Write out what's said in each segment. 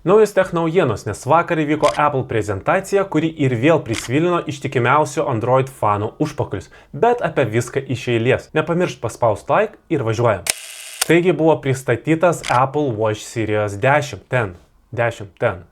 Naujas tech naujienos, nes vakar įvyko Apple prezentacija, kuri ir vėl prisvilino ištikimiausių Android fanų užpakalius. Bet apie viską iš eilės. Nepamiršk paspausti like ir važiuojam. Taigi buvo pristatytas Apple Watch Series 10. 10.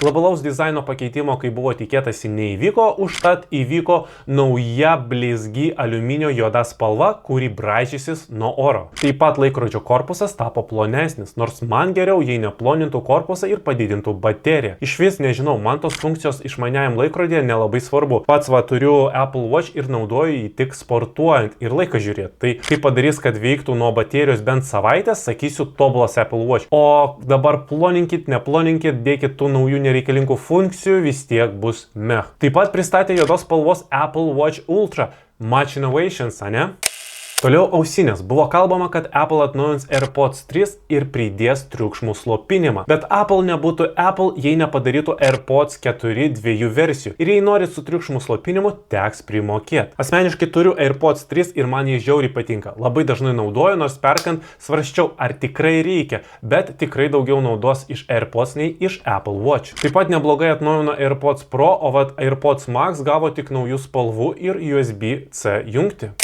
Globalaus dizaino pakeitimo, kai buvo tikėtasi, neįvyko, užtat įvyko nauja blizgi aliuminio juoda spalva, kuri braižysis nuo oro. Taip pat laikrodžio korpusas tapo plonesnis, nors man geriau, jei neplonintų korpusą ir padidintų bateriją. Iš vis nežinau, man tos funkcijos išmaniajam laikrodėje nelabai svarbu. Pats turiu Apple Watch ir naudoju jį tik sportuojant ir laiką žiūrėti. Tai kaip padarys, kad veiktų nuo baterijos bent savaitės, sakysiu, tobulas Apple Watch. O dabar ploninkit, neploninkit, kitų naujų nereikalingų funkcijų, vis tiek bus meh. Taip pat pristatė juodos spalvos Apple Watch Ultra. Much innovations, ane? Toliau ausinės. Buvo kalbama, kad Apple atnaujins AirPods 3 ir pridės triukšmų slopinimą. Bet Apple nebūtų Apple, jei nepadarytų AirPods 4 dviejų versijų. Ir jei norit su triukšmų slopinimu, teks primokėti. Asmeniškai turiu AirPods 3 ir man jie žiauriai patinka. Labai dažnai naudoju, nors perkant svarsčiau, ar tikrai reikia, bet tikrai daugiau naudos iš AirPods nei iš Apple Watch. Taip pat neblogai atnaujino AirPods Pro, o AirPods Max gavo tik naujų spalvų ir USB-C jungtį.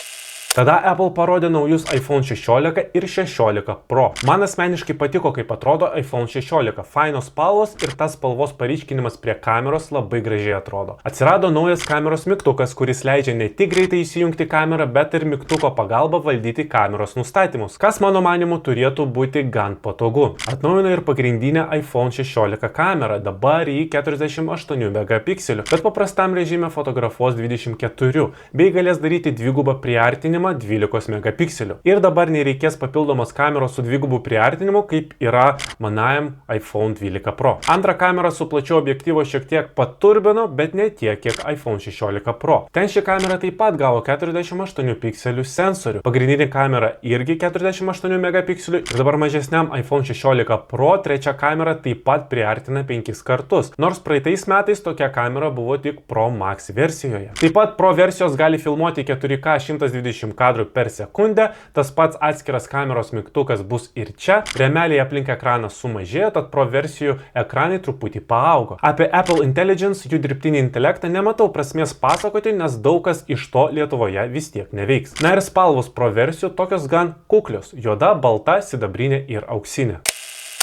Tada Apple parodė naujus iPhone 16 ir 16 Pro. Man asmeniškai patiko, kaip atrodo iPhone 16. Fainos spalvos ir tas spalvos paryškinimas prie kameros labai gražiai atrodo. Atsirado naujas kameros mygtukas, kuris leidžia ne tik greitai įsijungti kamerą, bet ir mygtuko pagalba valdyti kameros nustatymus, kas mano manimu turėtų būti gan patogu. Atnaujino ir pagrindinę iPhone 16 kamerą, dabar į 48 megapikselių, bet paprastam režime fotografuos 24, bei galės daryti dvigubą priartinimą 12 megapikselių. Ir dabar nereikės papildomos kameros su dvigubu priartinimu, kaip yra manajam iPhone 12 Pro. Antrą kamerą su plačiu objektyvu šiek tiek paturbino, bet ne tiek, kiek iPhone 16 Pro. Ten ši kamera taip pat gavo 48 pikselių sensorių. Pagrindinė kamera irgi 48 megapikselių ir dabar mažesniam iPhone 16 Pro trečia kamera taip pat priartina 5 kartus. Nors praeitais metais tokia kamera buvo tik Pro Max versijoje. Taip pat Pro versijos gali filmuoti 4K 120 kadrų per sekundę, tas pats atskiras kameros mygtukas bus ir čia, rėmeliai aplink ekraną sumažėjo, tad Pro versijų ekranai truputį paaugo. Apie Apple Intelligence, jų dirbtinį intelektą nematau prasmės pasakoti, nes daug kas iš to Lietuvoje vis tiek neveiks. Na ir spalvos Pro versijų tokios gan kuklios - juoda, balta, sidabrinė ir auksinė.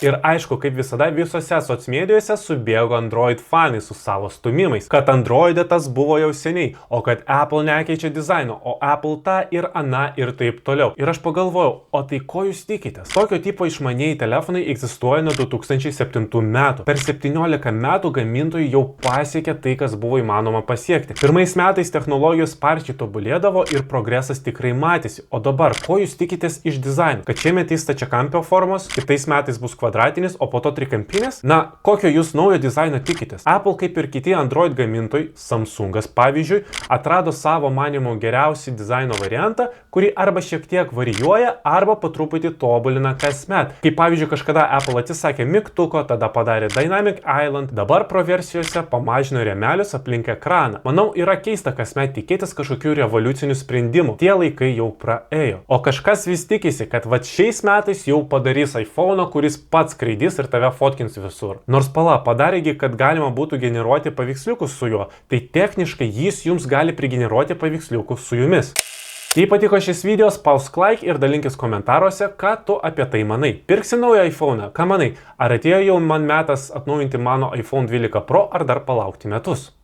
Ir aišku, kaip visada visose socmedijose subėgo Android fanai su savo stumimais, kad Android'e tas buvo jau seniai, o kad Apple nekeičia dizaino, o Apple tą ir aną ir taip toliau. Ir aš pagalvojau, o tai ko jūs tikitės? Tokio tipo išmanieji telefonai egzistuoja nuo 2007 metų. Per 17 metų gamintojai jau pasiekė tai, kas buvo įmanoma pasiekti. Pirmais metais technologijos sparčiai tobulėdavo ir progresas tikrai matėsi. O dabar, ko jūs tikitės iš dizaino? Kad šiemet jis stačiakampio formos, kitais metais bus kvadratinis, o po to trikampinės? Na, kokio jūs naujo dizaino tikitės? Apple, kaip ir kiti Android gamintojai, Samsungas pavyzdžiui, atrado savo manimo geriausią dizaino variantą, kurį arba šiek tiek varijuoja, arba po truputį tobulina kasmet. Kaip pavyzdžiui, kažkada Apple atsisakė mygtuko, tada padarė Dynamic Island, dabar Pro versijose pamažino rėmelius aplink ekraną. Manau, yra keista kasmet tikėtis kažkokių revoliucinių sprendimų. Tie laikai jau praėjo. O kažkas vis tikisi, kad šiais metais jau padarys iPhone'o, kuris pats skraidys ir tave fotkins visur. Nors padarėgi, kad galima būtų generuoti paveiksliukus su juo, tai techniškai jis jums gali prigeneruoti paveiksliukus su jumis. Jei patiko šis video, spausk like ir dalinkis komentaruose, ką tu apie tai manai. Pirksi naują iPhone'ą? Ką manai? Ar atėjo jau man metas atnaujinti mano iPhone 12 Pro ar dar palaukti metus?